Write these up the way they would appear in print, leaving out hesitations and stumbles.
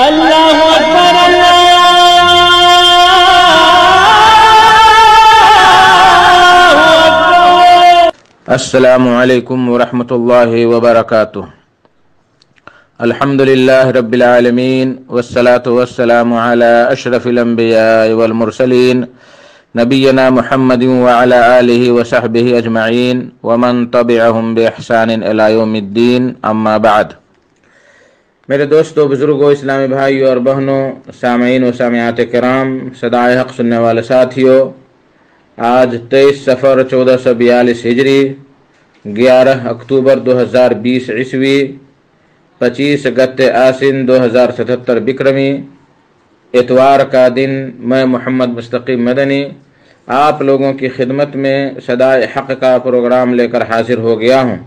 اللہ اکبر السلام علیکم ورحمۃ اللہ وبرکاتہ۔ الحمدللہ رب العالمین والصلاة والسلام علی اشرف الانبیاء والمرسلین نبینا محمد وعلی آلہ وصحبہ اجمعین ومن تبعہم بإحسان الی یوم الدین، اما بعد۔ میرے دوستو، بزرگوں، اسلامی بھائیوں اور بہنوں، سامعین و سامعات کرام، صدائے حق سننے والے ساتھیوں، آج 23 صفر 1442 ہجری، 11 اکتوبر 2020 عیسوی، 25 گت آسن 2077 بکرمی، اتوار کا دن، میں محمد مستقیم مدنی آپ لوگوں کی خدمت میں صدائے حق کا پروگرام لے کر حاضر ہو گیا ہوں،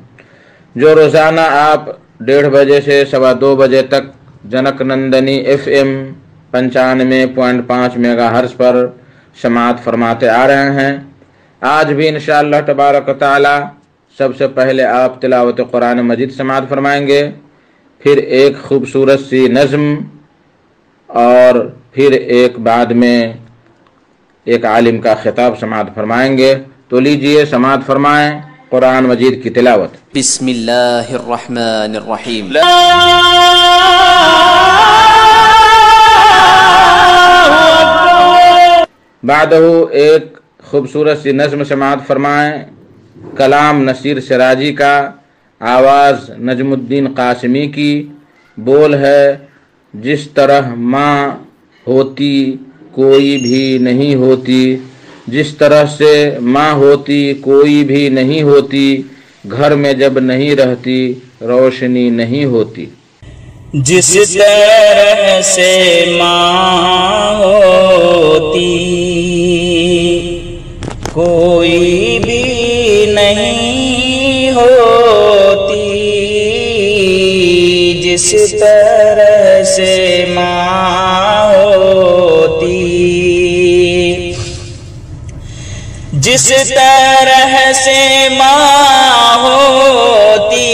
جو روزانہ آپ 1:30 بجے سے 2:15 بجے تک junk Nandini FM 95.5 mega hertz پر سماعت فرماتے آ رہے ہیں۔ آج بھی انشاءاللہ تبارک و تعالی سب سے پہلے آپ تلاوت قرآن مجید سماعت فرمائیں گے، پھر ایک خوبصورت سی نظم، اور پھر ایک بعد میں ایک عالم کا خطاب سماعت فرمائیں گے۔ تو لیجئے سماعت فرمائیں قرآن مجید کی تلاوت۔ بسم اللہ الرحمن الرحیم۔ بعدہ ایک خوبصورت سی نظم سماعت فرمائیں، کلام نصیر سراجی کا، آواز نجم الدین قاسمی کی، بول ہے: جس طرح ماں ہوتی کوئی بھی نہیں ہوتی، جس طرح سے ماں ہوتی کوئی بھی نہیں ہوتی، گھر میں جب نہیں رہتی روشنی نہیں ہوتی۔ جس طرح سے ماں ہوتی کوئی بھی نہیں ہوتی، جس طرح سے ماں ہوتی، جس طرح سے ماں ہوتی،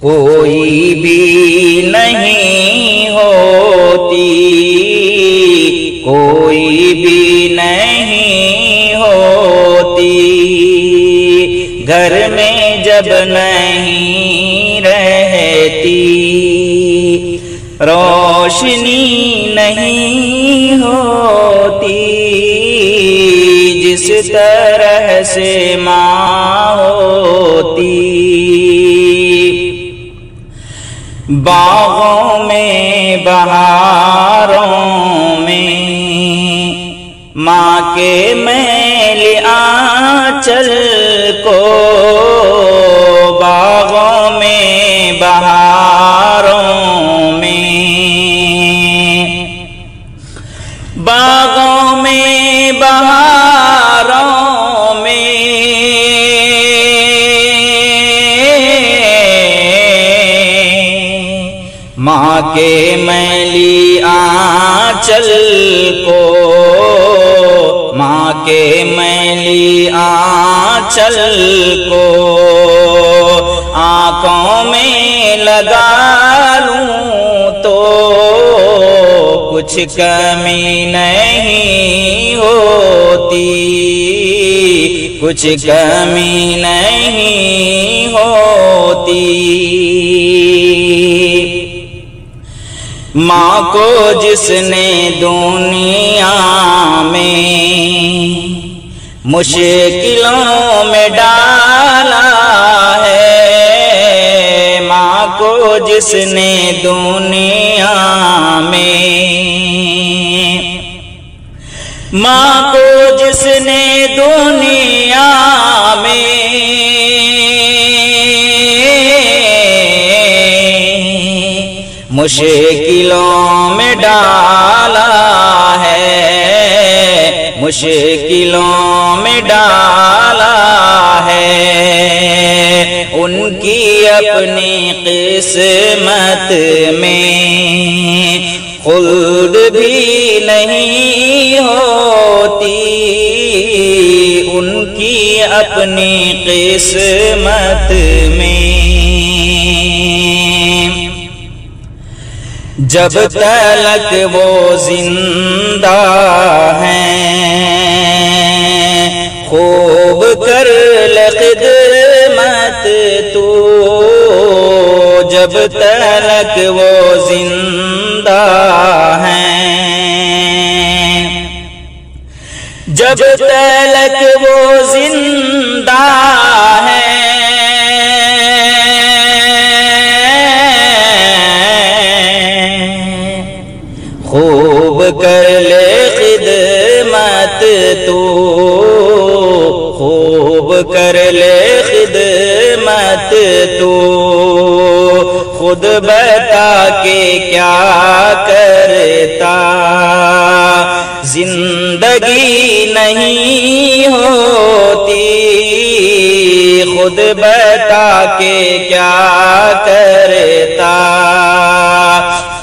کوئی بھی نہیں ہوتی، کوئی بھی نہیں ہوتی، گھر میں جب نہیں رہتی روشنی نہیں ہوتی، جس طرح سے ماں ہوتی۔ باغوں میں بہاروں میں ماں کے میل آنچل کو، باغوں میں بہاروں میں، باغوں میں بہاروں میں، ماں کے میلی آنچل کو، ماں کے میلی آنچل کو آنکھوں میں لگا لوں تو کچھ کمی نہیں ہوتی، کچھ کمی نہیں ہوتی۔ ماں کو جس نے دنیا میں مشکلوں میں ڈالا ہے، ماں کو جس نے دنیا میں، ماں کو جس نے دنیا میں مشکلوں میں ڈالا ہے، مشکلوں میں ڈالا ہے، ان کی اپنی قسمت میں خلد بھی نہیں ہوتی، ان کی اپنی قسمت میں جب تلک وہ زندہ ہیں خوب کر لے خدمت تو، جب تلک وہ زندہ ہیں، جب تلک وہ زندہ ہیں، خوب کر لے خدمت تو، خوب کر لے خدمت تو، خود بتا کے کیا کرتا، زندگی نہیں ہوتی، خود بتا کے کیا کرتا،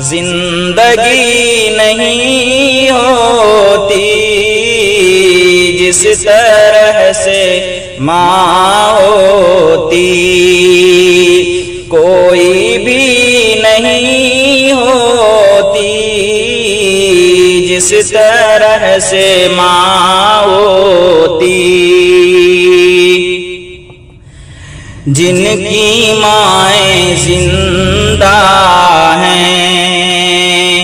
زندگی نہیں ہوتی، جس طرح سے ماں ہوتی کوئی بھی نہیں ہوتی، جس طرح سے ماں ہوتی، جن کی مائیں زندہ ہیں،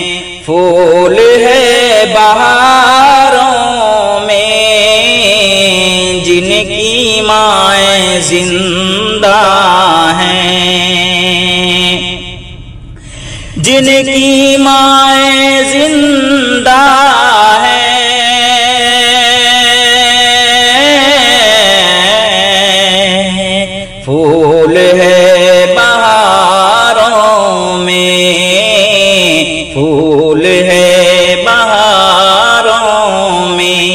پھول ہے بہاروں میں، جن کی مائیں زندہ ہیں، جن کی مائیں زندہ ہیں، پھول ہے بہاروں میں، پھول ہے بہاروں میں،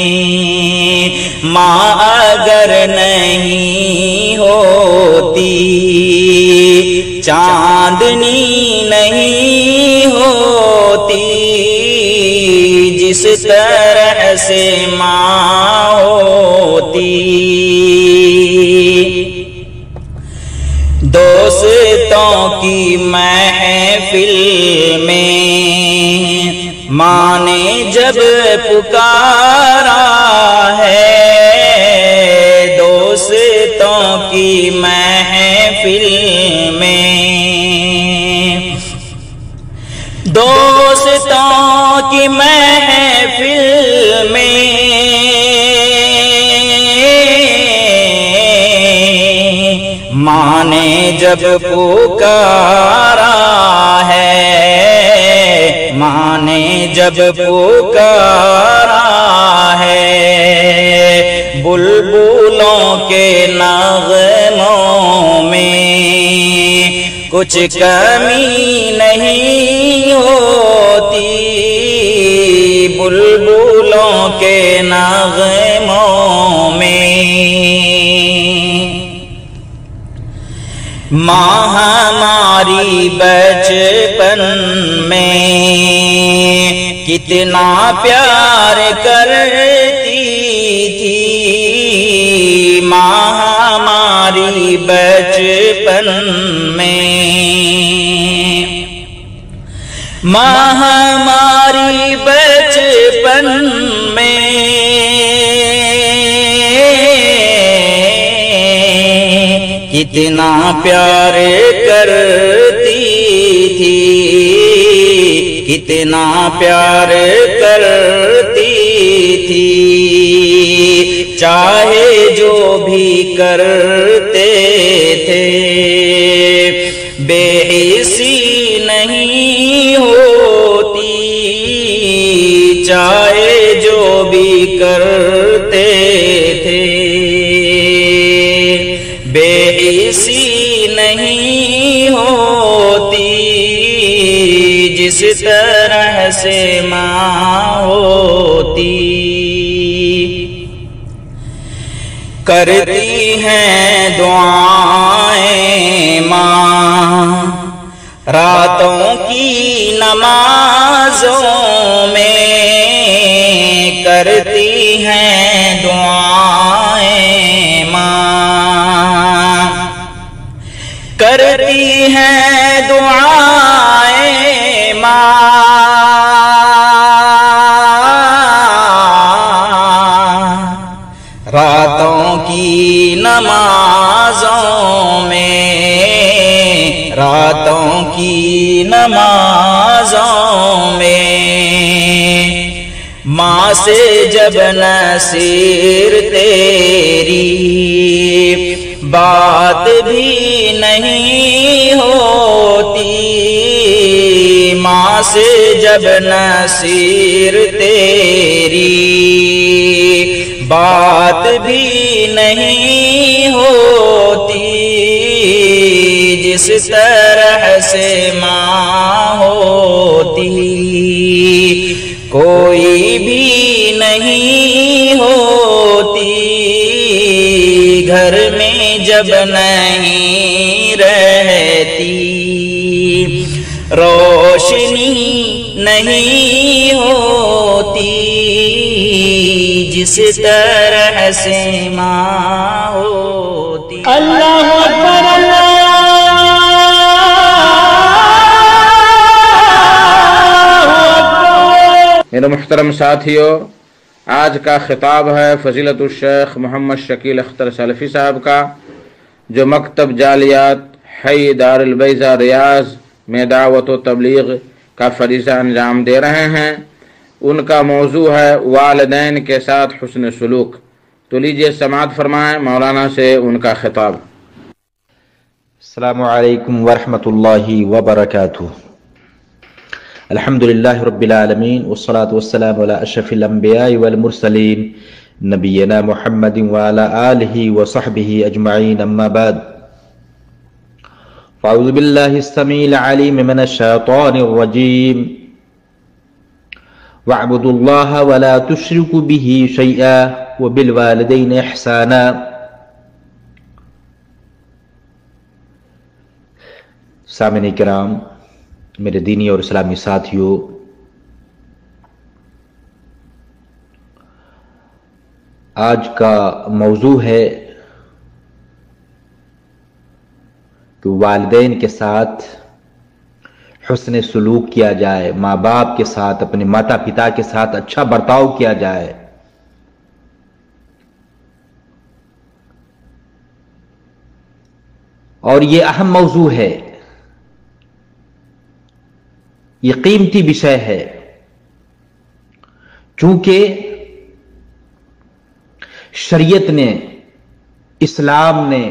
ماں اگر نہیں ہوتی، چاندنی نہیں ہوتی، جس طرح سے ماں ہوتی، دوستوں کی محفل میں ماں نے جب پکارا ہے، دوستوں کی محفل میں، دوستوں کی محفل میں، ماں نے جب پکارا ہے، ماں نے جب پکارا ہے، بلبلوں کے نغموں میں کچھ کمی نہیں ہوتی، بلبلوں کے نغموں میں، ماں ہماری بچپن میں کتنا پیار کرتی تھی، ماں ہماری بچپن میں، ماں ہماری بچپن میں، کتنا پیار کرتی تھی، کتنا پیار کرتی تھی، چاہے جو بھی کرتے تھے بے حسی نہیں ہوتی، چاہے جو بھی کرتے تھے بے حسی نہیں ہوتی، جس طرح سے ماں ہوتی، کرتی ہیں دعائیں ماں راتوں کی نمازوں میں، کرتی ہیں دعائیں ماں، کرتی ہیں دعائیں راتوں کی نمازوں میں، راتوں کی نمازوں میں، ماں سے جب نصیر تیری بات بھی نہیں ہوتی، ماں سے جب نصیر تیری بات بھی نہیں ہوتی، جس طرح سے ماں ہوتی کوئی بھی نہیں ہوتی، گھر میں جب نہیں رہتی روشنی نہیں ہوتی، جس طرح سے ماں ہوتی۔ اللہ اکبر میرے محترم ساتھیو، آج کا خطاب ہے فضیلت الشیخ محمد شکیل اختر سلفی صاحب کا، جو مکتب جالیات حی دار البیضہ ریاض میں دعوت و تبلیغ کا فریضہ انجام دے رہے ہیں۔ ان کا موضوع ہے والدین کے ساتھ حسن سلوک۔ تو لیجئے سماعت فرمائیں مولانا سے ان کا خطاب۔ السلام علیکم ورحمۃ اللہ وبرکاتہ۔ الحمدللہ رب العالمین والصلاة والسلام علی اشرف الانبیاء والمرسلین نبینا محمد وعلی آلہ وصحبہ اجمعین، اما بعد، فاعوذ باللہ السمیع العلیم من الشیطان الرجیم، وَاعْبُدُوا اللَّهَ وَلَا تُشْرِكُوا بِهِ شَيْئًا وَبِالْوَالِدَيْنِ إِحْسَانًا۔ سامعین کرام، میرے دینی اور اسلامی ساتھیوں، آج کا موضوع ہے کہ والدین کے ساتھ حسن سلوک کیا جائے، ماں باپ کے ساتھ، اپنے ماتا پتا کے ساتھ اچھا برتاؤ کیا جائے۔ اور یہ اہم موضوع ہے، یہ قیمتی وشے ہے، چونکہ شریعت نے، اسلام نے،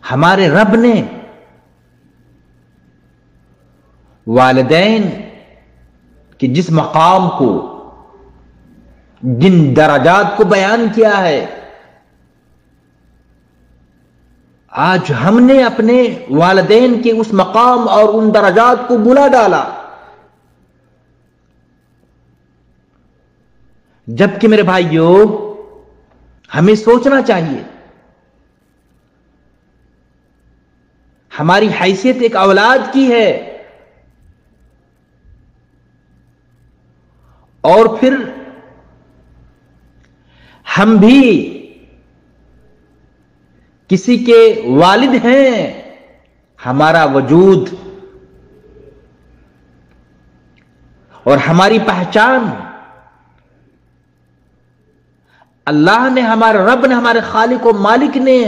ہمارے رب نے والدین کے جس مقام کو، جن درجات کو بیان کیا ہے، آج ہم نے اپنے والدین کے اس مقام اور ان درجات کو بلا ڈالا، جبکہ میرے بھائیوں ہمیں سوچنا چاہیے، ہماری حیثیت ایک اولاد کی ہے، اور پھر ہم بھی کسی کے والد ہیں، ہمارا وجود اور ہماری پہچان اللہ نے، ہمارے رب نے، ہمارے خالق و مالک نے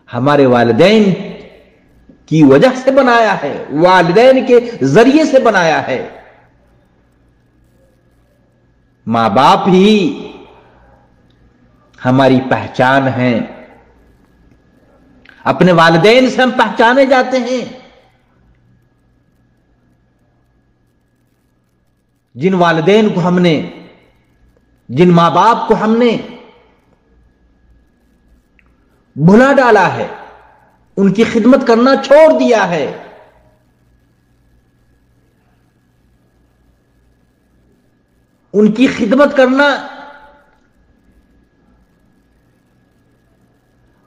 ہمارے والدین کی وجہ سے بنایا ہے، والدین کے ذریعے سے بنایا ہے۔ ماں باپ ہی ہماری پہچان ہیں، اپنے والدین سے ہم پہچانے جاتے ہیں۔ جن والدین کو ہم نے، جن ماں باپ کو ہم نے بھلا ڈالا ہے، ان کی خدمت کرنا چھوڑ دیا ہے، ان کی خدمت کرنا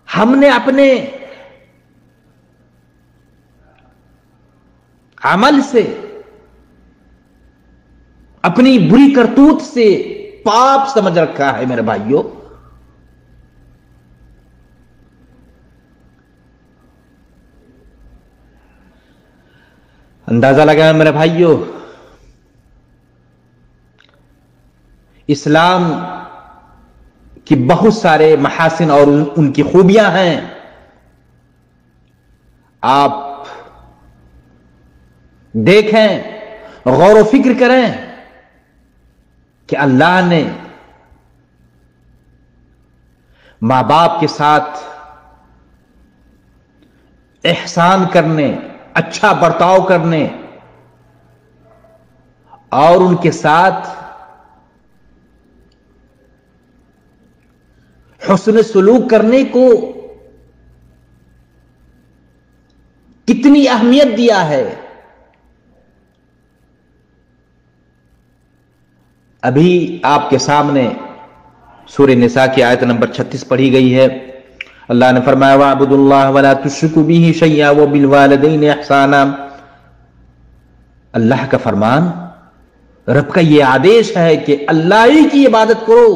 ہم نے اپنے عمل سے، اپنی بری کرتوت سے پاپ سمجھ رکھا ہے۔ میرے بھائیوں، اندازہ لگایا میرے بھائیوں، اسلام کی بہت سارے محاسن اور ان کی خوبیاں ہیں. آپ دیکھیں، غور و فکر کریں کہ اللہ نے ماں باپ کے ساتھ احسان کرنے، اچھا برتاؤ کرنے اور ان کے ساتھ حسن سلوک کرنے کو کتنی اہمیت دیا ہے. ابھی آپ کے سامنے سورہ نساء کی آیت نمبر 36 پڑھی گئی ہے. اللہ نے فرمایا وَاعْبُدُوا اللَّهَ وَلَا تُشْرِكُوا بِهِ شَيْئًا وَبِالْوَالِدَيْنِ احسانا. اللہ کا فرمان، رب کا یہ آدیش ہے کہ اللہ ہی کی عبادت کرو،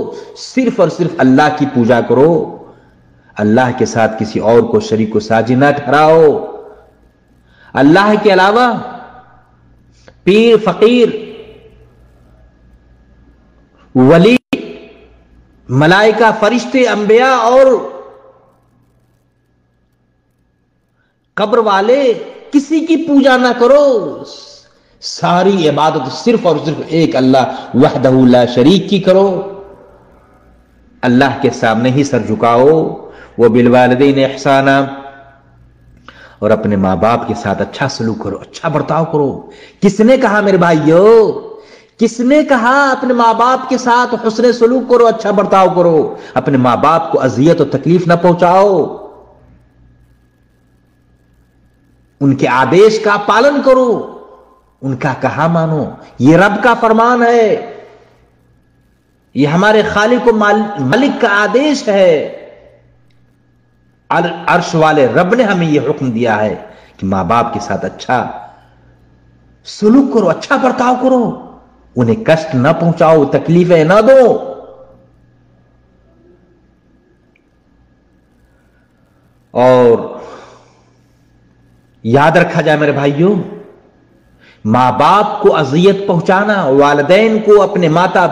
صرف اور صرف اللہ کی پوجا کرو، اللہ کے ساتھ کسی اور کو شریک و ساجی نہ ٹھہراؤ. اللہ کے علاوہ پیر، فقیر، ولی، ملائکہ، فرشتے، انبیاء اور قبر والے کسی کی پوجا نہ کرو. ساری عبادت صرف اور صرف ایک اللہ وحدہ لا شریک کی کرو. اللہ کے سامنے ہی سر جھکاؤ. وبالوالدین احسانا، اور اپنے ماں باپ کے ساتھ اچھا سلوک کرو، اچھا برتاؤ کرو. کس نے کہا میرے بھائیو، کس نے کہا اپنے ماں باپ کے ساتھ حسن سلوک کرو، اچھا برتاؤ کرو؟ اپنے ماں باپ کو اذیت و تکلیف نہ پہنچاؤ، ان کے آدیش کا پالن کرو، ان کا کہا مانو. یہ رب کا فرمان ہے، یہ ہمارے خالق و مالک کا آدیش ہے. عرش والے رب نے ہمیں یہ حکم دیا ہے کہ ماں باپ کے ساتھ اچھا سلوک کرو، اچھا برتاؤ کرو، انہیں کشٹ نہ پہنچاؤ، تکلیفیں نہ دو. اور یاد رکھا جائے میرے بھائیوں، ماں باپ کو اذیت پہنچانا، والدین کو، اپنے ماتا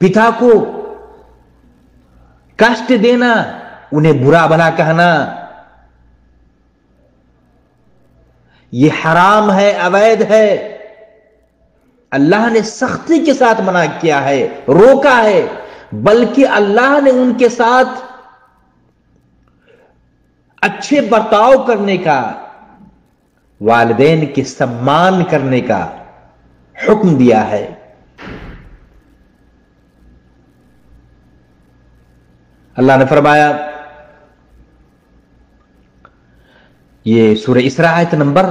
پتا کو کشٹ دینا، انہیں برا بھلا کہنا، یہ حرام ہے، اوید ہے. اللہ نے سختی کے ساتھ منع کیا ہے، روکا ہے. بلکہ اللہ نے ان کے ساتھ اچھے برتاؤ کرنے کا، والدین کے سمان کرنے کا حکم دیا ہے. اللہ نے فرمایا، یہ سورہ اسراء آیت نمبر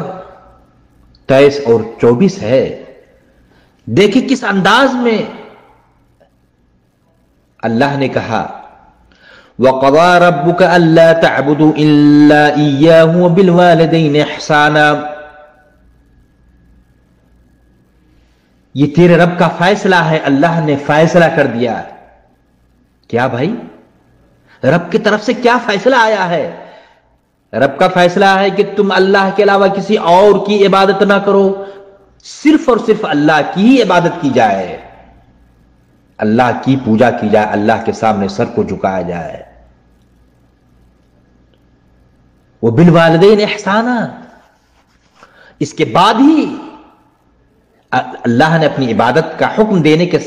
23 اور 24 ہے. دیکھیں کس انداز میں اللہ نے کہا وَقَضَى رَبُّكَ أَلَّا تَعْبُدُوا إِلَّا إِيَّاهُ وَبِالْوَالِدَيْنِ إِحْسَانًا. یہ تیرے رب کا فیصلہ ہے، اللہ نے فیصلہ کر دیا. کیا بھائی، رب کی طرف سے کیا فیصلہ آیا ہے؟ رب کا فیصلہ ہے کہ تم اللہ کے علاوہ کسی اور کی عبادت نہ کرو، صرف اور صرف اللہ کی ہی عبادت کی جائے، اللہ کی پوجا کی جائے، اللہ کے سامنے سر کو جھکایا جائے. وبالوالدین احسانا، اس کے بعد ہی اللہ نے اپنی عبادت کا حکم دینے کے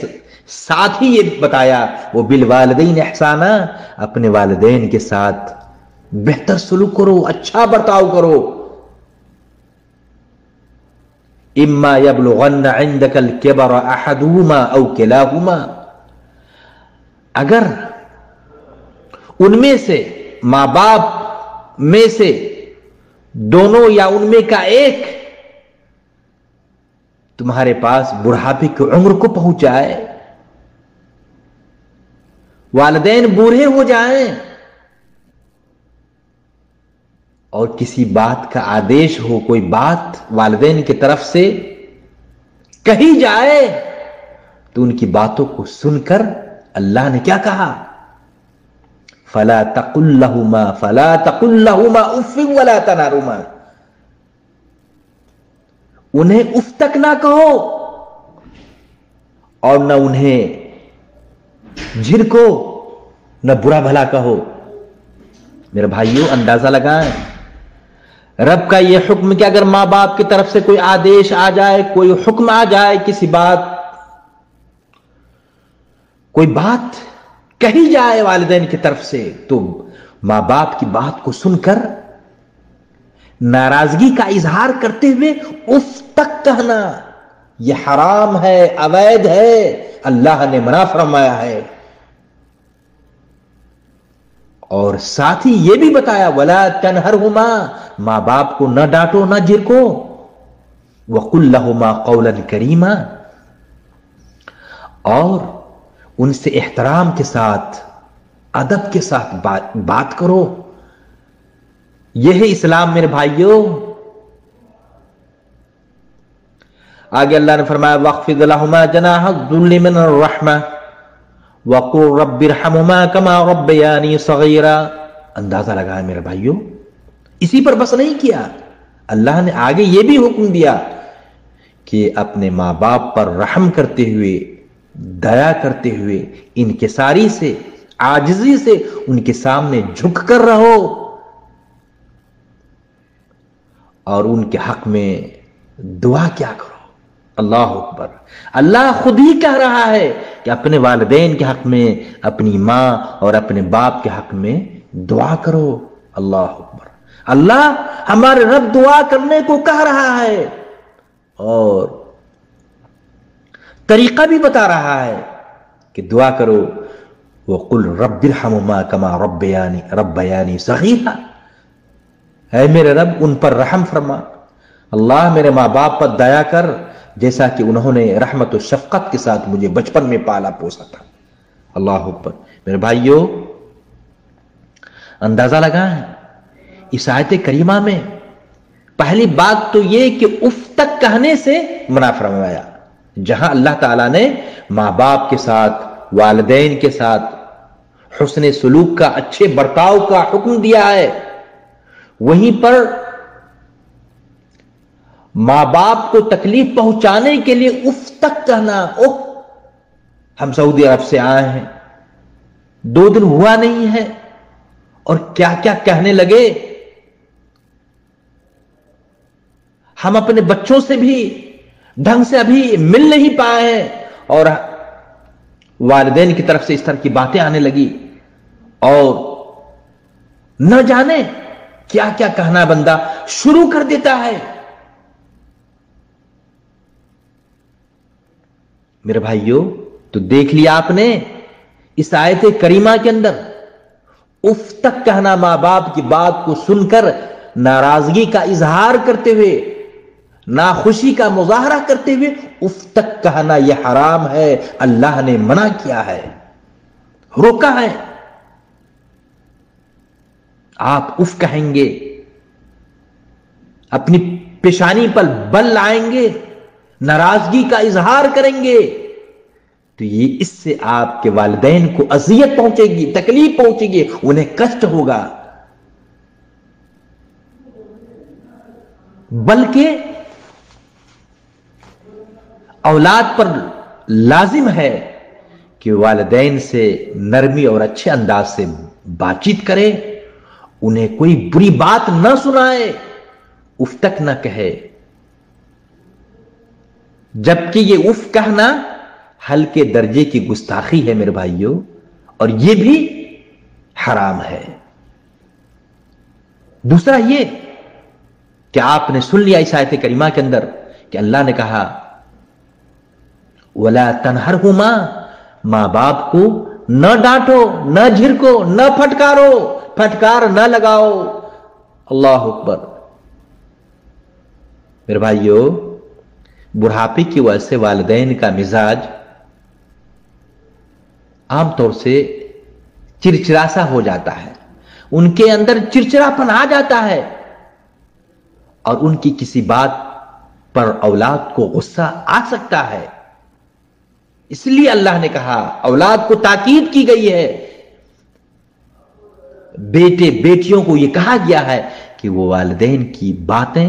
ساتھ ہی یہ بتایا وبالوالدین احسانا، اپنے والدین کے ساتھ بہتر سلوک کرو، اچھا برتاؤ کرو. اما یبلغن عندک الکبر احدہما او کلاہما، اگر ان میں سے ماں باپ میں سے دونوں یا ان میں کا ایک تمہارے پاس بڑھاپے کی عمر کو پہنچ جائے، والدین بوڑھے ہو جائیں اور کسی بات کا آدیش ہو، کوئی بات والدین کی طرف سے کہی جائے، تو ان کی باتوں کو سن کر اللہ نے کیا کہا؟ فَلَا تَقُلْ لَهُمَا اُفٍّ وَلَا تَنْهَرْهُمَا. انہیں اف تک نہ کہو اور نہ انہیں جھڑکو نہ برا بھلا کہو. میرے بھائیوں اندازہ لگائیں رب کا یہ حکم کہ اگر ماں باپ کی طرف سے کوئی آدیش آ جائے, کوئی حکم آ جائے, کسی بات, کوئی بات کہی جائے والدین کی طرف سے, تو ماں باپ کی بات کو سن کر ناراضگی کا اظہار کرتے ہوئے اف تک کہنا یہ حرام ہے, اوید ہے, اللہ نے منع فرمایا ہے. اور ساتھ ہی یہ بھی بتایا ولا تنہرہما, ماں باپ کو نہ ڈانٹو نہ جھڑکو, وقل لہما قولا کریما, اور ان سے احترام کے ساتھ ادب کے ساتھ بات کرو. یہ ہے اسلام میرے بھائیوں. آگے اللہ نے فرمایا وَاخْفِضْ لَهُمَا جَنَاحَ الذُّلِّ مِنَ الرَّحْمَةِ وَقُلْ رَبِّ ارْحَمْهُمَا كَمَا رَبَّيَانِي صَغِيرًا. اندازہ لگائیں میرے بھائیوں, اسی پر بس نہیں کیا, اللہ نے آگے یہ بھی حکم دیا کہ اپنے ماں باپ پر رحم کرتے ہوئے, دیا کرتے ہوئے, انکساری سے, عاجزی سے ان کے سامنے جھک کر رہو, اور ان کے حق میں دعا کیا کرو. اللہ اکبر. اللہ خود ہی کہہ رہا ہے کہ اپنے والدین کے حق میں, اپنی ماں اور اپنے باپ کے حق میں دعا کرو. اللہ اکبر. اللہ ہمارے رب دعا کرنے کو کہہ رہا ہے اور طریقہ بھی بتا رہا ہے کہ دعا کرو. وَقُلْ رَبِّ ارْحَمْهُمَا كَمَا رَبَّيَانِي صَغِيرًا. اے میرے رب ان پر رحم فرما, اللہ میرے ماں باپ پر دیا کر جیسا کہ انہوں نے رحمت و شفقت کے ساتھ مجھے بچپن میں پالا پوسا تھا. اللہ اکبر. میرے بھائیوں اندازہ لگائیں اس آیت کریمہ میں پہلی بات تو یہ کہ اف تک کہنے سے منع فرمایا, جہاں اللہ تعالیٰ نے ماں باپ کے ساتھ, والدین کے ساتھ حسن سلوک کا, اچھے برتاؤ کا حکم دیا ہے, وہیں پر ماں باپ کو تکلیف پہنچانے کے لیے اف تک کہنا. اوہ ہم سعودی عرب سے آئے ہیں, 2 دن ہوا نہیں ہے اور کیا کیا کہنے لگے. ہم اپنے بچوں سے بھی ڈھنگ سے ابھی مل نہیں پائے ہیں اور والدین کی طرف سے اس طرح کی باتیں آنے لگی, اور نہ جانے کیا کیا کہنا بندہ شروع کر دیتا ہے. میرے بھائیوں تو دیکھ لیا آپ نے اس آیت کریمہ کے اندر اف تک کہنا, ماں باپ کی بات کو سن کر ناراضگی کا اظہار کرتے ہوئے, ناخوشی کا مظاہرہ کرتے ہوئے اف تک کہنا یہ حرام ہے, اللہ نے منع کیا ہے, روکا ہے. آپ اف کہیں گے, اپنی پیشانی پر بل لائیں گے, ناراضگی کا اظہار کریں گے, تو یہ اس سے آپ کے والدین کو اذیت پہنچے گی, تکلیف پہنچے گی, انہیں کشٹ ہوگا. بلکہ اولاد پر لازم ہے کہ والدین سے نرمی اور اچھے انداز سے بات چیت کرے, انہیں کوئی بری بات نہ سنائے, اف تک نہ کہے. جبکہ یہ اف کہنا ہلکے درجے کی گستاخی ہے میرے بھائیوں, اور یہ بھی حرام ہے. دوسرا یہ کہ آپ نے سن لیا اس آیت کریمہ کے اندر کہ اللہ نے کہا وَلَا تَنْهَرْهُمَا, ماں باپ کو نہ ڈانٹو, نہ جھڑکو, نہ پھٹکارو, پھٹکار نہ لگاؤ. اللہ اکبر. میرے بھائیوں بڑھاپے کی وجہ سے والدین کا مزاج عام طور سے چرچرا سا ہو جاتا ہے, ان کے اندر چرچراپن آ جاتا ہے, اور ان کی کسی بات پر اولاد کو غصہ آ سکتا ہے. اس لیے اللہ نے کہا, اولاد کو تاکید کی گئی ہے, بیٹے بیٹیوں کو یہ کہا گیا ہے کہ وہ والدین کی باتیں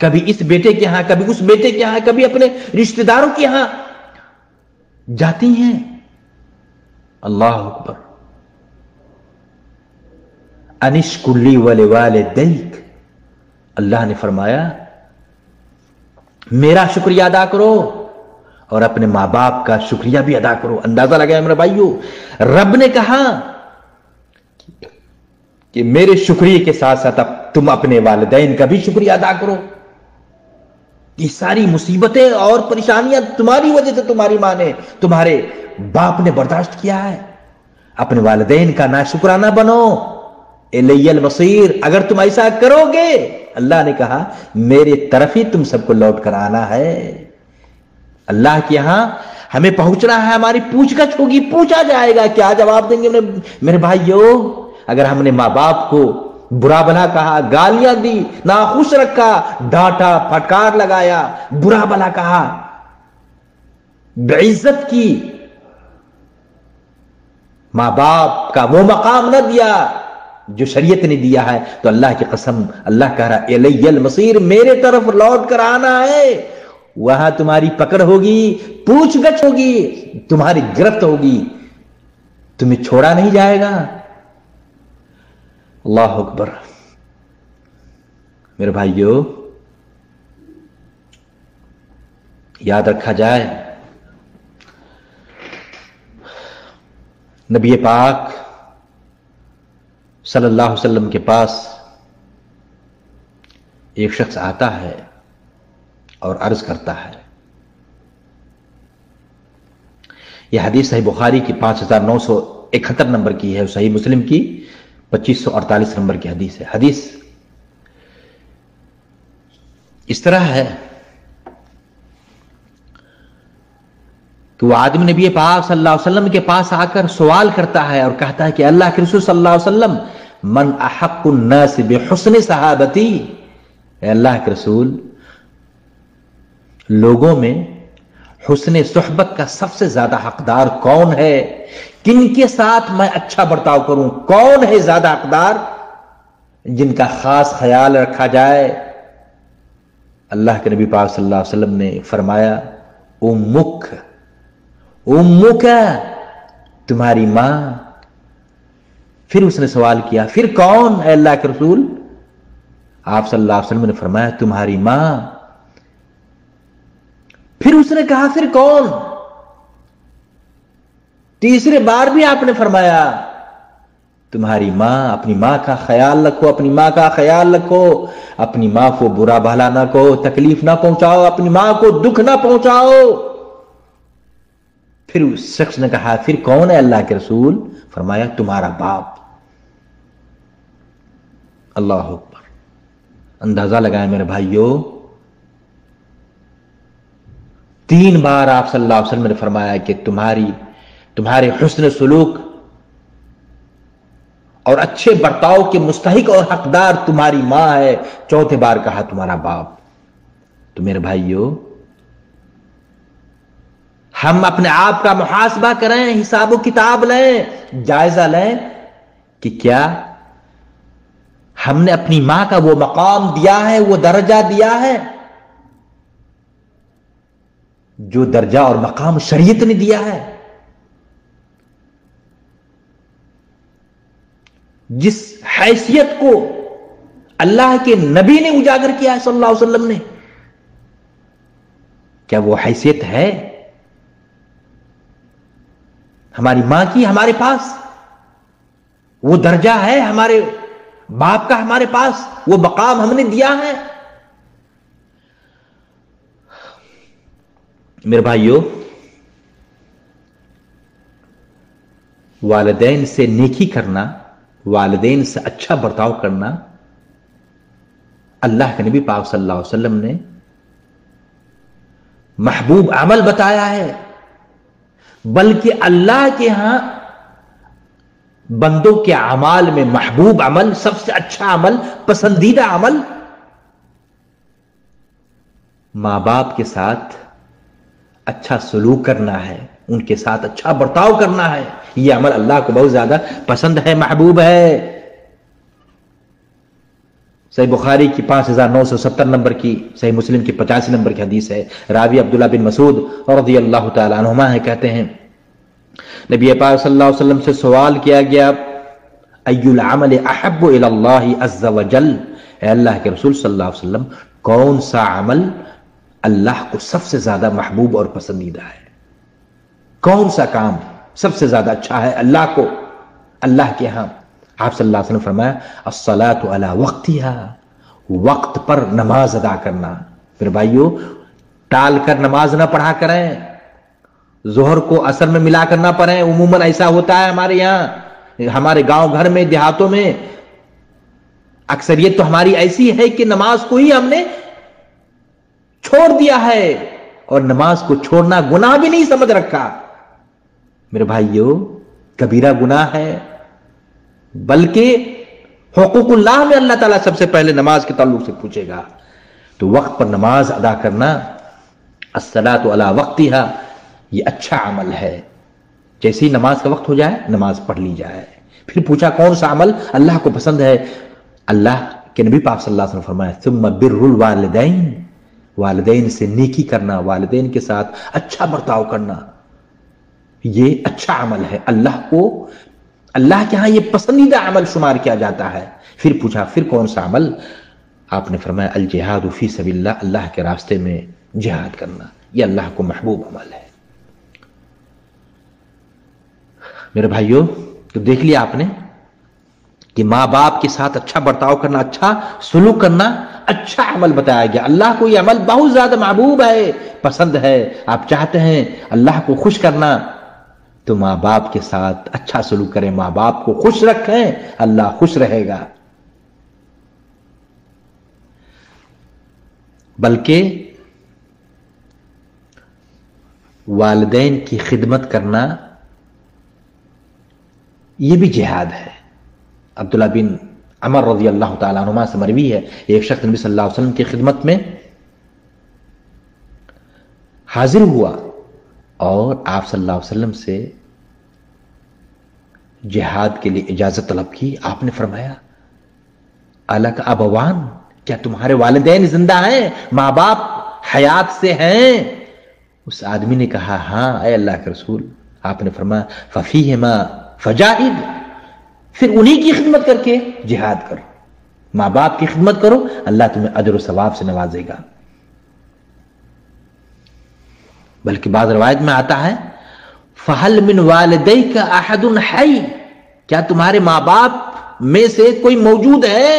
کبھی اس بیٹے کے یہاں، کبھی اس بیٹے کے یہاں، کبھی اپنے رشتہ داروں کے یہاں جاتی ہیں. اللہ اکبر. انشکر لی ولوالدیک، اللہ نے فرمایا میرا شکریہ ادا کرو اور اپنے ماں باپ کا شکریہ بھی ادا کرو. اندازہ لگایا میرے بھائیو، رب نے کہا کہ میرے شکریہ کے ساتھ ساتھ تم اپنے والدین کا بھی شکریہ ادا کرو. یہ ساری مصیبتیں اور پریشانیاں تمہاری وجہ سے تمہاری ماں نے، تمہارے باپ نے برداشت کیا ہے. اپنے والدین کا ناشکرانہ بنو. الی المصیر، اگر تم ایسا کرو گے اللہ نے کہا میرے طرف ہی تم سب کو لوٹ کر آنا ہے. اللہ کے یہاں ہمیں پہنچنا ہے، ہماری پوچھ گچھ ہوگی، پوچھا جائے گا. کیا جواب دیں گے میرے بھائیو؟ اگر ہم نے ماں باپ کو برا بلا کہا، گالیاں دی، ناخوش رکھا، ڈانٹا، پھٹکار لگایا، برا بلا کہا، بعزت کی، ماں باپ کا وہ مقام نہ دیا جو شریعت نے دیا ہے، تو اللہ کی قسم اللہ کہہ رہا الی المصیر، میرے طرف لوٹ کر آنا ہے. وہاں تمہاری پکڑ ہوگی، پوچھ گچھ ہوگی، تمہاری گرفت ہوگی، تمہیں چھوڑا نہیں جائے گا. اللہ اکبر. میرے بھائیو یاد رکھا جائے نبی پاک صلی اللہ علیہ وسلم کے پاس ایک شخص آتا ہے اور عرض کرتا ہے. یہ حدیث صحیح بخاری کی 5971 نمبر کی ہے، صحیح مسلم کی 2548 نمبر کی حدیث ہے. حدیث اس طرح ہے کہ وہ آدمی نبی پاک صلی اللہ علیہ وسلم کے پاس آ کر سوال کرتا ہے اور کہتا ہے کہ اللہ کے رسول صلی اللہ علیہ وسلم من احق الناس بحسن صحابتی، اے اللہ کے رسول لوگوں میں حسن صحبت کا سب سے زیادہ حقدار کون ہے؟ کن کے ساتھ میں اچھا برتاؤ کروں؟ کون ہے زیادہ حقدار جن کا خاص خیال رکھا جائے؟ اللہ کے نبی پاک صلی اللہ علیہ وسلم نے فرمایا امک، امک، تمہاری ماں. پھر اس نے سوال کیا پھر کون اے اللہ کے رسول؟ آپ صلی اللہ علیہ وسلم نے فرمایا تمہاری ماں. پھر اس نے کہا پھر کون؟ تیسرے بار بھی آپ نے فرمایا تمہاری ماں. اپنی ماں کا خیال رکھو، اپنی ماں کا خیال رکھو، اپنی ماں کو برا بھلا نہ کہو، تکلیف نہ پہنچاؤ، اپنی ماں کو دکھ نہ پہنچاؤ. پھر اس شخص نے کہا پھر کون ہے اللہ کے رسول؟ فرمایا تمہارا باپ. اللہ اکبر. اندازہ لگائیں میرے بھائیو، 3 بار آپ صلی اللہ علیہ وسلم نے فرمایا کہ تمہارے حسن سلوک اور اچھے برتاؤ کے مستحق اور حقدار تمہاری ماں ہے. 4تھے بار کہا تمہارا باپ. تو میرے بھائیو ہم اپنے آپ کا محاسبہ کریں، حساب و کتاب لیں، جائزہ لیں کہ کیا ہم نے اپنی ماں کا وہ مقام دیا ہے، وہ درجہ دیا ہے جو درجہ اور مقام شریعت نے دیا ہے. جس حیثیت کو اللہ کے نبی نے اجاگر کیا ہے صلی اللہ علیہ وسلم نے، کیا وہ حیثیت ہے ہماری ماں کی ہمارے پاس؟ وہ درجہ ہے ہمارے باپ کا ہمارے پاس؟ وہ مقام ہم نے دیا ہے؟ میرے بھائیو والدین سے نیکی کرنا، والدین سے اچھا برتاؤ کرنا اللہ کے نبی پاک صلی اللہ علیہ وسلم نے محبوب عمل بتایا ہے. بلکہ اللہ کے ہاں بندوں کے اعمال میں محبوب عمل، سب سے اچھا عمل، پسندیدہ عمل ماں باپ کے ساتھ اچھا سلوک کرنا ہے، ان کے ساتھ اچھا برتاؤ کرنا ہے. یہ عمل اللہ کو بہت زیادہ پسند ہے، محبوب ہے. صحیح بخاری کی 5970 نمبر کی، صحیح مسلم کی 85 نمبر کی حدیث ہے. راوی عبداللہ بن مسعود رضی اللہ تعالی عنہما ہے، کہتے ہیں نبی پاک صلی اللہ علیہ وسلم سے سوال کیا گیا ای العمل احب الی اللہ عز وجل، اے اللہ کے رسول صلی اللہ علیہ وسلم کون سا عمل اللہ کو سب سے زیادہ محبوب اور پسندیدہ ہے؟ کون سا کام سب سے زیادہ اچھا ہے اللہ کو، اللہ کے ہاں؟ آپ صلی اللہ علیہ وسلم فرمایا الصلاۃ علی وقتہا، وقت پر نماز ادا کرنا. پھر بھائیو ٹال کر نماز نہ پڑھا کریں، ظہر کو عصر میں ملا کر نہ پڑھیں. عموماً ایسا ہوتا ہے ہمارے یہاں، ہمارے گاؤں گھر میں، دیہاتوں میں اکثریت تو ہماری ایسی ہے کہ نماز کو ہی ہم نے چھوڑ دیا ہے، اور نماز کو چھوڑنا گناہ بھی نہیں سمجھ رکھا. میرے بھائیو کبیرہ گناہ ہے، بلکہ حقوق اللہ میں اللہ تعالیٰ سب سے پہلے نماز کے تعلق سے پوچھے گا. تو وقت پر نماز ادا کرنا، الصلاۃ علی وقتہا، یہ اچھا عمل ہے. جیسے ہی نماز کا وقت ہو جائے نماز پڑھ لی جائے. پھر پوچھا کون سا عمل اللہ کو پسند ہے؟ اللہ کے نبی پاک صلی اللہ علیہ وسلم فرمایا ثم بر الوالدین، والدین سے نیکی کرنا، والدین کے ساتھ اچھا برتاؤ کرنا، یہ اچھا عمل ہے. اللہ کے ہاں یہ پسندیدہ عمل شمار کیا جاتا ہے. پھر پوچھا پھر کون سا عمل؟ آپ نے فرمایا الجہاد فی سبیل اللہ، اللہ کے راستے میں جہاد کرنا، یہ اللہ کو محبوب عمل ہے. میرے بھائیو تو دیکھ لیا آپ نے کہ ماں باپ کے ساتھ اچھا برتاؤ کرنا، اچھا سلوک کرنا اچھا عمل بتایا گیا. اللہ کو یہ عمل بہت زیادہ محبوب ہے، پسند ہے. آپ چاہتے ہیں اللہ کو خوش کرنا تو ماں باپ کے ساتھ اچھا سلوک کریں، ماں باپ کو خوش رکھیں، اللہ خوش رہے گا. بلکہ والدین کی خدمت کرنا یہ بھی جہاد ہے. عبداللہ بن عمر رضی اللہ تعالیٰ عنہما سے مروی ہے، ایک شخص نبی صلی اللہ علیہ وسلم کی خدمت میں حاضر ہوا اور آپ صلی اللہ علیہ وسلم سے جہاد کے لیے اجازت طلب کی. آپ نے فرمایا الک ابوان، کیا تمہارے والدین زندہ ہیں، ماں باپ حیات سے ہیں؟ اس آدمی نے کہا ہاں اے اللہ کے رسول. آپ نے فرمایا ففیہما فجاہد، پھر انہی کی خدمت کر کے جہاد کرو. ماں باپ کی خدمت کرو، اللہ تمہیں اجر و ثواب سے نوازے گا. بلکہ بعض روایت میں آتا ہے فَهَلْ مِنْ وَالِدَيْكَ أَحَدٌ حَيٍّ، کیا تمہارے ماں باپ میں سے کوئی موجود ہے؟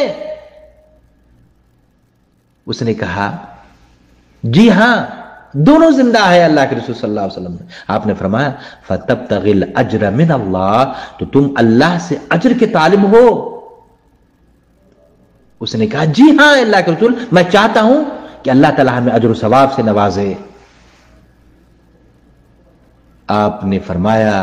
اس نے کہا جی ہاں دونوں زندہ ہے اللہ کے رسول صلی اللہ علیہ وسلم. آپ نے فرمایا فَتَبْتَغِي الْأَجْرَ مِنَ اللَّهِ، تو تم اللہ سے اجر کے طالب ہو. اس نے کہا جی ہاں اللہ کے رسول، میں چاہتا ہوں کہ اللہ تعالیٰ ہمیں اجر و ثواب سے نوازے. آپ نے فرمایا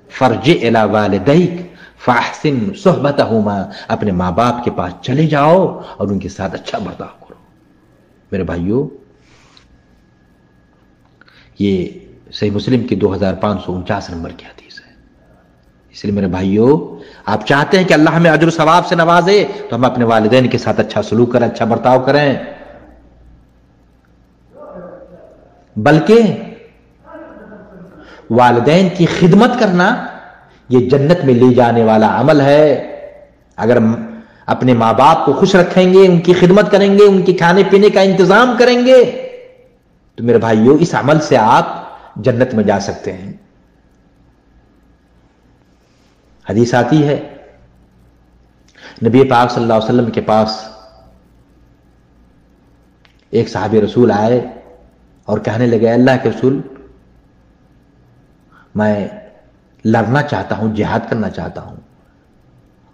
فرجع الی والدیک فاحسن صحبتہما، اپنے ماں باپ کے پاس چلے جاؤ اور ان کے ساتھ اچھا برتاؤ کرو. میرے بھائیو یہ صحیح مسلم کی 2549 نمبر کی حدیث ہے. اس لیے میرے بھائیو آپ چاہتے ہیں کہ اللہ ہمیں اجر و ثواب سے نوازے تو ہم اپنے والدین کے ساتھ اچھا سلوک کریں، اچھا برتاؤ کریں. بلکہ والدین کی خدمت کرنا یہ جنت میں لے جانے والا عمل ہے. اگر اپنے ماں باپ کو خوش رکھیں گے، ان کی خدمت کریں گے، ان کے کھانے پینے کا انتظام کریں گے تو میرے بھائیو اس عمل سے آپ جنت میں جا سکتے ہیں. حدیث آتی ہے نبی پاک صلی اللہ علیہ وسلم کے پاس ایک صحابی رسول آئے اور کہنے لگے اللہ کے رسول میں لڑنا چاہتا ہوں، جہاد کرنا چاہتا ہوں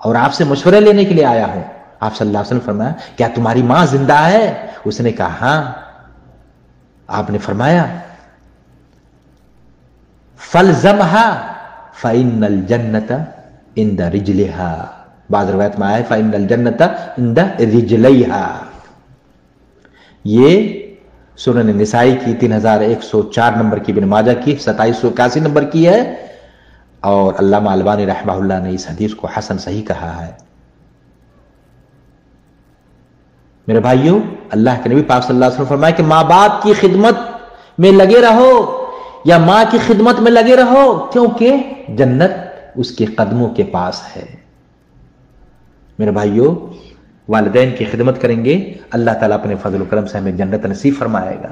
اور آپ سے مشورہ لینے کے لیے آیا ہوں. آپ صلی اللہ علیہ وسلم فرمایا کیا تمہاری ماں زندہ ہے؟ اس نے کہا ہاں. آپ نے فرمایا فَالْزَمْهَا فَإِنَّ الْجَنَّةَ عِنْدَ رِجْلِهَا، بعض روایت میں آئے فَإِنَّ الْجَنَّةَ عِنْدَ رِجْلَيْهَا. یہ سنن نسائی کی 3104 نمبر کی، ابن ماجہ کی 2781 نمبر کی ہے، اور علامہ البانی رحمہ اللہ نے اس حدیث کو حسن صحیح کہا ہے. میرے بھائیوں، اللہ کے نبی پاک صلی اللہ علیہ وسلم فرمایا کہ ماں باپ کی خدمت میں لگے رہو یا ماں کی خدمت میں لگے رہو، کیونکہ جنت اس کے قدموں کے پاس ہے۔ میرے بھائیوں، والدین کی خدمت کریں گے، اللہ تعالیٰ اپنے فضل و کرم سے ہمیں جنت نصیب فرمائے گا۔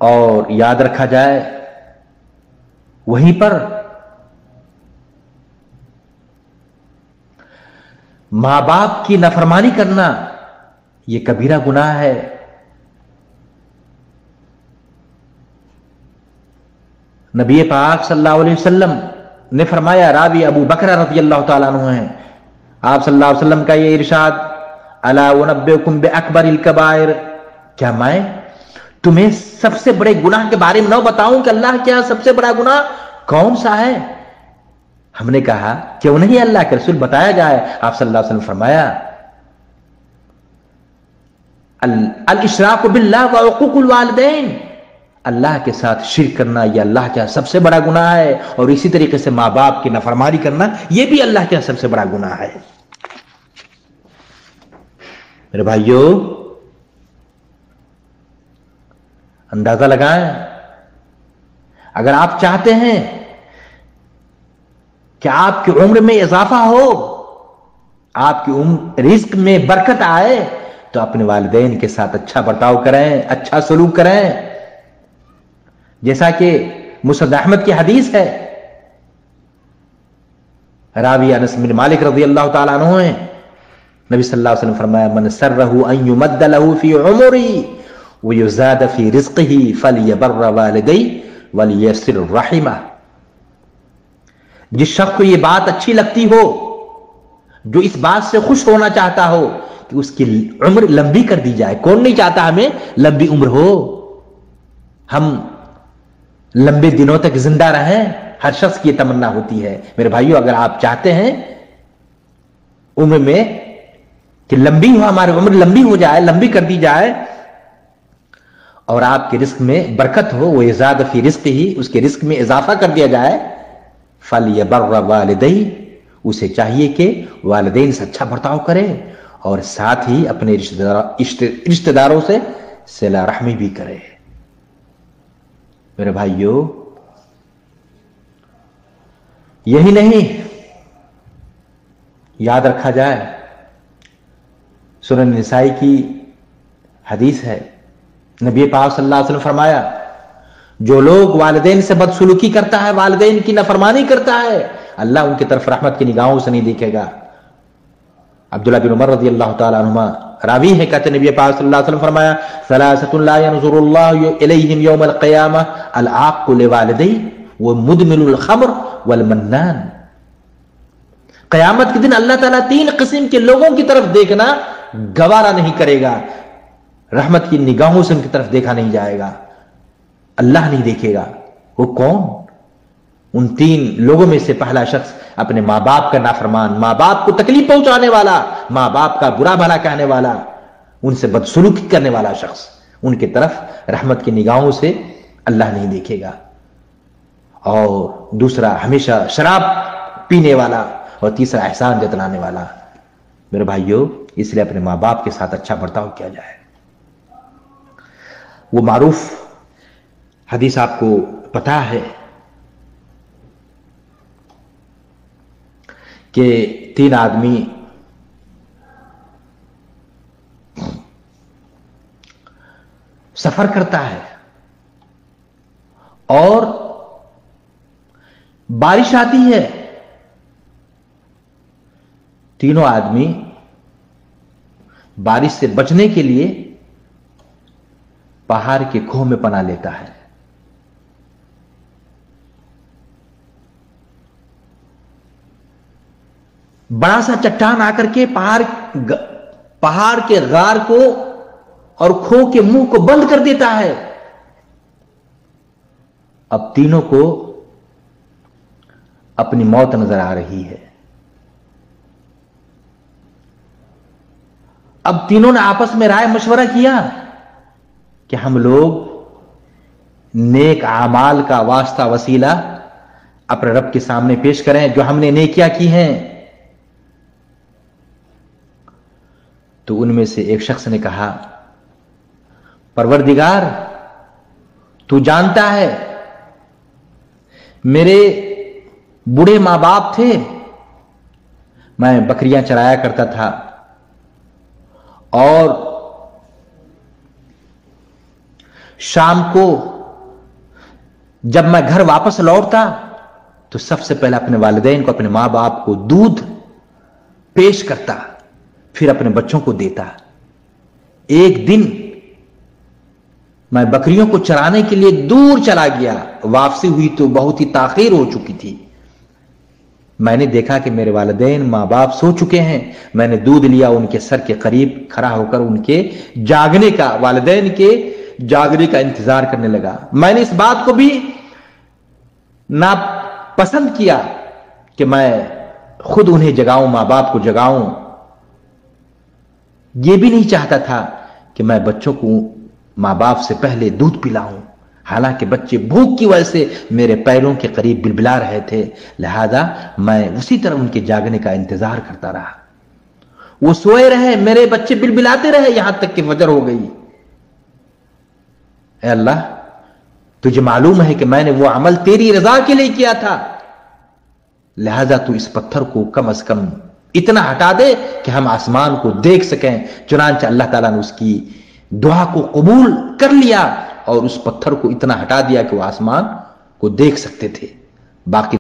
اور یاد رکھا جائے، وہیں پر ماں باپ کی نافرمانی کرنا یہ کبیرہ گناہ ہے۔ نبی پاک صلی اللہ علیہ وسلم نے فرمایا، راوی ابو بکر رضی اللہ تعالیٰ عنہ ہیں، آپ صلی اللہ علیہ وسلم کا یہ ارشاد، الا انبئکم باکبر الکبائر، کیا میں تمہیں سب سے بڑے گناہ کے بارے میں نہ بتاؤں کہ اللہ کیا سب سے بڑا گناہ کون سا ہے؟ ہم نے کہا کیوں نہیں اللہ کے رسول، بتایا جائے۔ آپ صلی اللہ علیہ وسلم فرمایا، الاشراک باللہ وعقوق الوالدین، اللہ کے ساتھ شرک کرنا یہ اللہ کا سب سے بڑا گناہ ہے، اور اسی طریقے سے ماں باپ کی نافرمانی کرنا یہ بھی اللہ کا سب سے بڑا گناہ ہے۔ میرے بھائیوں، اندازہ لگائیں، اگر آپ چاہتے ہیں کہ آپ کی عمر میں اضافہ ہو، آپ کی رزق میں برکت آئے، تو اپنے والدین کے ساتھ اچھا برتاؤ کریں، اچھا سلوک کریں۔ جیسا کہ مسند احمد کی حدیث ہے، راوی انس بن مالک رضی اللہ تعالیٰ عنہ ہیں، نبی صلی اللہ علیہ وسلم فرمایا، من سرہ ان یمد له فی عمری ویزاد فی رزقہ فلیبر والدی ولیصل رحمہ۔ جس شخص کو یہ بات اچھی لگتی ہو، جو اس بات سے خوش ہونا چاہتا ہو کہ اس کی عمر لمبی کر دی جائے، کون نہیں چاہتا ہمیں لمبی عمر ہو، ہم لمبے دنوں تک زندہ رہیں، ہر شخص کی یہ تمنا ہوتی ہے۔ میرے بھائیوں، اگر آپ چاہتے ہیں عمر میں کہ لمبی ہو، ہماری عمر لمبی ہو جائے، لمبی کر دی جائے، اور آپ کے رزق میں برکت ہو، وہ یزاد فی رزق ہی، اس کے رزق میں اضافہ کر دیا جائے، فلیبر والدی، اسے چاہیے کہ والدین سے اچھا برتاؤ کرے، اور ساتھ ہی اپنے رشتہ داروں سے صلہ رحمی بھی کرے۔ میرے بھائیوں، یہی نہیں، یاد رکھا جائے، سنن نسائی کی حدیث ہے، نبی پاک صلی اللہ علیہ وسلم فرمایا، جو لوگ والدین سے بدسلوکی کرتا ہے، والدین کی نافرمانی کرتا ہے، اللہ ان کی طرف رحمت کی نگاہوں سے نہیں دیکھے گا۔ عبداللہ بن عمر رضی اللہ تعالیٰ عنہما راوی ہے، کہتے نبی پاک صلی اللہ علیہ وسلم فرمایا، ثلاثۃ لا ينظر اللہ الیہم یوم القیامہ العاق لوالدیہ ومدمن الخمر والمنان۔ قیامت کے دن اللہ تعالیٰ تین قسم کے لوگوں کی طرف دیکھنا گوارا نہیں کرے گا، رحمت کی نگاہوں سے ان کی طرف دیکھا نہیں جائے گا، اللہ نہیں دیکھے گا۔ وہ کون؟ ان تین لوگوں میں سے پہلا شخص اپنے ماں باپ کا نافرمان، ماں باپ کو تکلیف پہنچانے والا، ماں باپ کا برا بھلا کہنے والا، ان سے بدسلوکی کرنے والا شخص، ان کی طرف رحمت کی نگاہوں سے اللہ نہیں دیکھے گا۔ اور دوسرا ہمیشہ شراب پینے والا، اور تیسرا احسان جتلانے والا۔ میرے بھائیوں، اس لیے اپنے ماں باپ کے ساتھ اچھا برتاؤ کیا جائے۔ وہ معروف حدیث آپ کو پتا ہے کہ تین آدمی سفر کرتا ہے اور بارش آتی ہے، تینوں آدمی بارش سے بچنے کے لیے پہاڑ کے کھوہ میں پناہ لیتا ہے۔ بڑا سا چٹان آ کر کے پہاڑ کے غار کو اور کھوہ کے منہ کو بند کر دیتا ہے۔ اب تینوں کو اپنی موت نظر آ رہی ہے۔ اب تینوں نے آپس میں رائے مشورہ کیا کہ ہم لوگ نیک اعمال کا واسطہ وسیلہ اپنے رب کے سامنے پیش کریں، جو ہم نے نیکیاں کی ہیں، تو ان میں سے ایک شخص نے کہا پروردگار تو جانتا ہے میرے بوڑھے ماں باپ تھے، میں بکریاں چرایا کرتا تھا اور شام کو جب میں گھر واپس لوٹتا تو سب سے پہلے اپنے والدین کو، اپنے ماں باپ کو دودھ پیش کرتا، پھر اپنے بچوں کو دیتا۔ ایک دن میں بکریوں کو چرانے کے لیے دور چلا گیا، واپسی ہوئی تو بہت ہی تاخیر ہو چکی تھی۔ میں نے دیکھا کہ میرے والدین ماں باپ سو چکے ہیں۔ میں نے دودھ لیا، ان کے سر کے قریب کھڑا ہو کر ان کے جاگنے کا، والدین کے جاگنے کا انتظار کرنے لگا۔ میں نے اس بات کو بھی ناپسند کیا کہ میں خود انہیں جگاؤں، ماں باپ کو جگاؤں۔ یہ بھی نہیں چاہتا تھا کہ میں بچوں کو ماں باپ سے پہلے دودھ پلاؤں، حالانکہ بچے بھوک کی وجہ سے میرے پیروں کے قریب بلبلا رہے تھے، لہذا میں اسی طرح ان کے جاگنے کا انتظار کرتا رہا۔ وہ سوئے رہے، میرے بچے بلبلاتے رہے یہاں تک کہ فجر ہو گئی۔ اے اللہ، تجھے معلوم ہے کہ میں نے وہ عمل تیری رضا کے لیے کیا تھا، لہذا تو اس پتھر کو کم از کم اتنا ہٹا دے کہ ہم آسمان کو دیکھ سکیں۔ چنانچہ اللہ تعالیٰ نے اس کی دعا کو قبول کر لیا اور اس پتھر کو اتنا ہٹا دیا کہ وہ آسمان کو دیکھ سکتے تھے۔ باقی